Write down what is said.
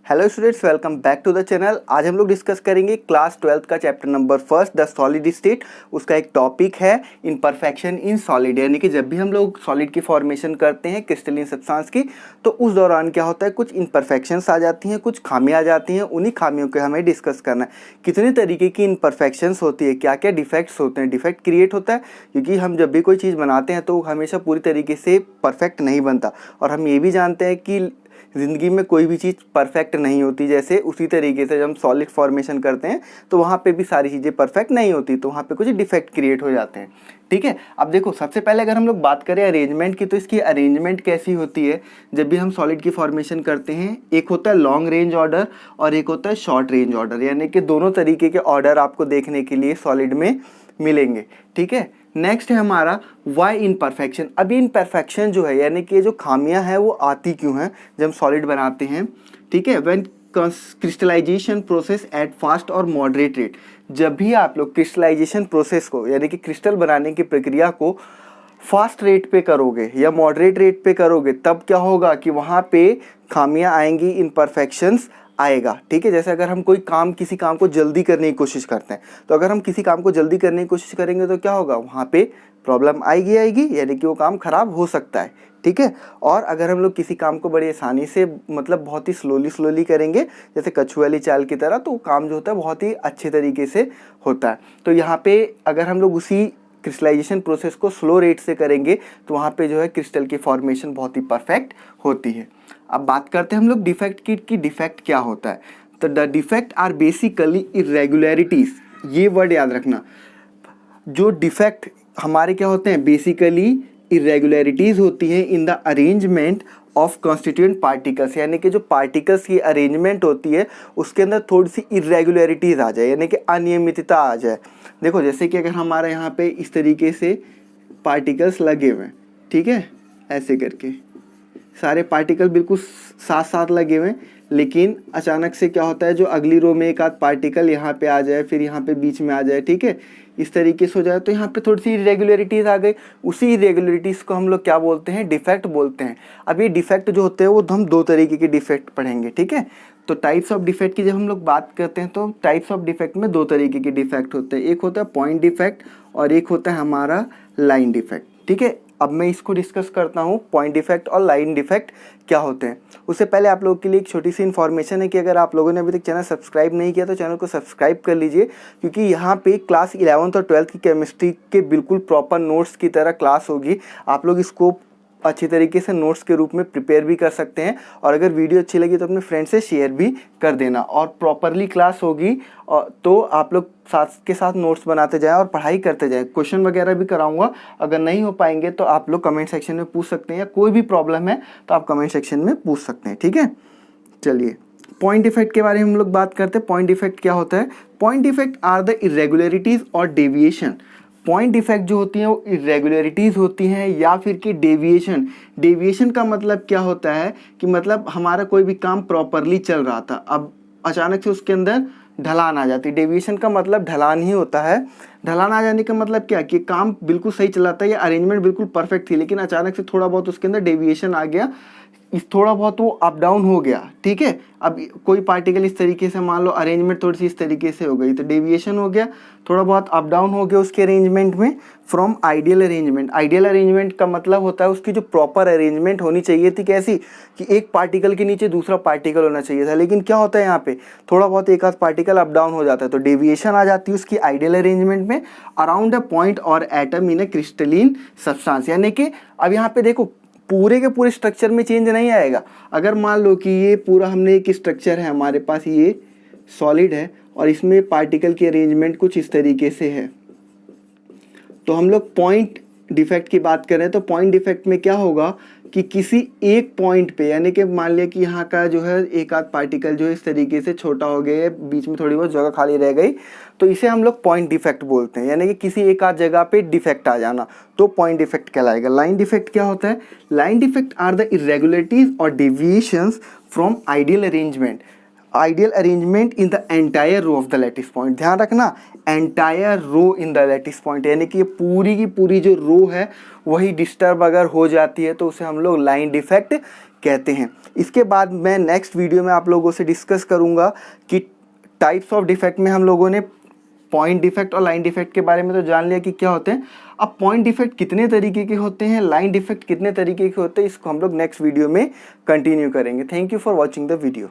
Hello students, welcome back to the channel. आज हम लोग डिस्कस करेंगे क्लास 12th का chapter number first, the solid state. उसका एक टॉपिक है इम्परफेक्शन इन सॉलिड, यानी कि जब भी हम लोग सॉलिड की फॉर्मेशन करते हैं क्रिस्टलिन सब्सटेंस की, तो उस दौरान क्या होता है, कुछ इम्परफेक्शंस आ जाती हैं, कुछ खामियां आ जाती हैं। उन्हीं खामियों को हमें डिस्कस करना है। कितने तरीके की इम्परफेक्शंस होती है, क्या क्या डिफेक्ट्स होते हैं, डिफेक्ट क्रिएट होता है क्योंकि हम जब भी कोई चीज़ बनाते हैं तो हमेशा पूरी तरीके से परफेक्ट नहीं बनता। और हम ये भी जानते हैं कि ज़िंदगी में कोई भी चीज़ परफेक्ट नहीं होती। जैसे उसी तरीके से जब हम सॉलिड फॉर्मेशन करते हैं तो वहाँ पे भी सारी चीज़ें परफेक्ट नहीं होती, तो वहाँ पे कुछ डिफेक्ट क्रिएट हो जाते हैं। ठीक है, अब देखो सबसे पहले अगर हम लोग बात करें अरेंजमेंट की, तो इसकी अरेंजमेंट कैसी होती है जब भी हम सॉलिड की फॉर्मेशन करते हैं। एक होता है लॉन्ग रेंज ऑर्डर और एक होता है शॉर्ट रेंज ऑर्डर, यानी कि दोनों तरीके के ऑर्डर आपको देखने के लिए सॉलिड में मिलेंगे। ठीक है, नेक्स्ट है हमारा वाई इनपरफेक्शन। अब ये इनपरफेक्शन जो है, यानी कि जो खामियां हैं वो आती क्यों हैं जब हम सॉलिड बनाते हैं। ठीक है, when crystallisation process at fast और मॉडरेट रेट। जब भी आप लोग क्रिस्टलाइजेशन प्रोसेस को, यानी कि क्रिस्टल बनाने की प्रक्रिया को फास्ट रेट पे करोगे या मॉडरेट रेट पे करोगे, तब क्या होगा कि वहाँ पे खामियां आएंगी, इनपरफेक्शंस आएगा। ठीक है, जैसे अगर हम कोई काम, किसी काम को जल्दी करने की कोशिश करते हैं, तो अगर हम किसी काम को जल्दी करने की कोशिश करेंगे तो क्या होगा, वहाँ पे प्रॉब्लम आएगी, यानी कि वो काम खराब हो सकता है। ठीक है, और अगर हम लोग किसी काम को बड़ी आसानी से, मतलब बहुत ही स्लोली करेंगे, जैसे कछुए वाली चाल की तरह, तो वो काम जो होता है बहुत ही अच्छे तरीके से होता है। तो यहाँ पे अगर हम लोग उसी क्रिस्टलाइजेशन प्रोसेस को स्लो रेट से करेंगे तो वहाँ पे जो है क्रिस्टल की फॉर्मेशन बहुत ही परफेक्ट होती है। अब बात करते हैं हम लोग डिफेक्ट की डिफेक्ट क्या होता है। तो the defect are basically irregularities. ये वर्ड याद रखना, जो डिफेक्ट हमारे क्या होते हैं, बेसिकली इरेगुलरिटीज होती है in the arrangement of constituent particles, यानी कि जो पार्टिकल्स की अरेंजमेंट होती है उसके अंदर थोड़ी सी इरेगुलरिटीज आ जाए, यानी कि अनियमितता आ जाए। देखो जैसे कि अगर हमारे यहाँ पे इस तरीके से पार्टिकल्स लगे हुए हैं, ठीक है, ऐसे करके सारे पार्टिकल बिल्कुल साथ साथ लगे हुए हैं, लेकिन अचानक से क्या होता है, जो अगली रो में एक आध पार्टिकल यहाँ पे आ जाए, फिर यहाँ पे बीच में आ जाए, ठीक है, इस तरीके से हो जाए, तो यहाँ पे थोड़ी सी इरेगुलरिटीज़ आ गई। उसी इरेगुलरिटीज़ को हम लोग क्या बोलते हैं, डिफेक्ट बोलते हैं। अब ये डिफेक्ट जो होते हैं वो हम दो तरीके के डिफेक्ट पढ़ेंगे। ठीक है, तो टाइप्स ऑफ डिफेक्ट की जब हम लोग बात करते हैं तो टाइप्स ऑफ डिफेक्ट में दो तरीके के डिफेक्ट होते हैं। एक होता है पॉइंट डिफेक्ट और एक होता है हमारा लाइन डिफेक्ट। ठीक है, अब मैं इसको डिस्कस करता हूँ, पॉइंट डिफेक्ट और लाइन डिफेक्ट क्या होते हैं। उससे पहले आप लोगों के लिए एक छोटी सी इन्फॉर्मेशन है कि अगर आप लोगों ने अभी तक चैनल सब्सक्राइब नहीं किया तो चैनल को सब्सक्राइब कर लीजिए, क्योंकि यहाँ पे क्लास 11th और 12th की केमिस्ट्री के बिल्कुल प्रॉपर नोट्स की तरह क्लास होगी। आप लोग इसको अच्छी तरीके से नोट्स के रूप में प्रिपेयर भी कर सकते हैं, और अगर वीडियो अच्छी लगी तो अपने फ्रेंड से शेयर भी कर देना। और प्रॉपरली क्लास होगी, और तो आप लोग साथ के साथ नोट्स बनाते जाएं और पढ़ाई करते जाएं। क्वेश्चन वगैरह भी कराऊंगा, अगर नहीं हो पाएंगे तो आप लोग कमेंट सेक्शन में पूछ सकते हैं, या कोई भी प्रॉब्लम है तो आप कमेंट सेक्शन में पूछ सकते हैं। ठीक है, चलिए पॉइंट डिफेक्ट के बारे में हम लोग बात करते हैं। पॉइंट डिफेक्ट क्या होता है। Point defect are the irregularities और डेविएशन। पॉइंट डिफेक्ट जो होती हैं वो इरेगुलरिटीज़ होती हैं या फिर कि डेविएशन। डेविएशन का मतलब क्या होता है कि मतलब हमारा कोई भी काम प्रॉपरली चल रहा था, अब अचानक से उसके अंदर ढलान आ जाती है। डेविएशन का मतलब ढलान ही होता है। ढलान आ जाने का मतलब क्या कि काम बिल्कुल सही चल रहा था या अरेंजमेंट बिल्कुल परफेक्ट थी, लेकिन अचानक से थोड़ा बहुत उसके अंदर डेविएशन आ गया, इस थोड़ा बहुत वो अप डाउन हो गया। ठीक है, अब कोई पार्टिकल इस तरीके से, मान लो अरेंजमेंट थोड़ी सी इस तरीके से हो गई तो डेविएशन हो गया, थोड़ा बहुत अप डाउन हो गया उसके अरेंजमेंट में from ideal arrangement. Ideal arrangement का मतलब होता है उसकी जो प्रॉपर अरेंजमेंट होनी चाहिए थी, कैसी कि एक पार्टिकल के नीचे दूसरा पार्टिकल होना चाहिए था, लेकिन क्या होता है यहाँ पे थोड़ा बहुत एक आध पार्टिकल अप डाउन हो जाता है, तो डेविएशन आ जाती है उसकी आइडियल अरेंजमेंट में अराउंड अ पॉइंट और atom in A crystalline substance. यानी कि अब यहाँ पे देखो पूरे के पूरे स्ट्रक्चर में चेंज नहीं आएगा। अगर मान लो कि ये पूरा हमने एक स्ट्रक्चर है हमारे पास, ये सॉलिड है और इसमें पार्टिकल की अरेंजमेंट कुछ इस तरीके से है, तो हम लोग पॉइंट डिफेक्ट की बात करें तो पॉइंट डिफेक्ट में क्या होगा कि किसी एक पॉइंट पे, यानी कि मान लिया कि यहाँ का जो है एक आध पार्टिकल जो है इस तरीके से छोटा हो गया, बीच में थोड़ी बहुत जगह खाली रह गई, तो इसे हम लोग पॉइंट डिफेक्ट बोलते हैं। यानी कि किसी एक आध जगह पे डिफेक्ट आ जाना तो पॉइंट डिफेक्ट कहलाएगा। लाइन डिफेक्ट क्या होता है। Line defect are the irregularities और deviations from ideal arrangement. Ideal arrangement in the entire row of the lattice point. ध्यान रखना, entire row in the lattice point, यानी कि ये पूरी की पूरी जो रो है वही डिस्टर्ब अगर हो जाती है तो उसे हम लोग लाइन डिफेक्ट कहते हैं। इसके बाद मैं नेक्स्ट वीडियो में आप लोगों से डिस्कस करूँगा कि टाइप्स ऑफ डिफेक्ट में हम लोगों ने पॉइंट डिफेक्ट और लाइन डिफेक्ट के बारे में तो जान लिया कि क्या होते हैं। अब पॉइंट डिफेक्ट कितने तरीके के होते हैं, लाइन डिफेक्ट कितने तरीके के होते हैं, इसको हम लोग नेक्स्ट वीडियो में कंटिन्यू करेंगे। Thank you for watching the video.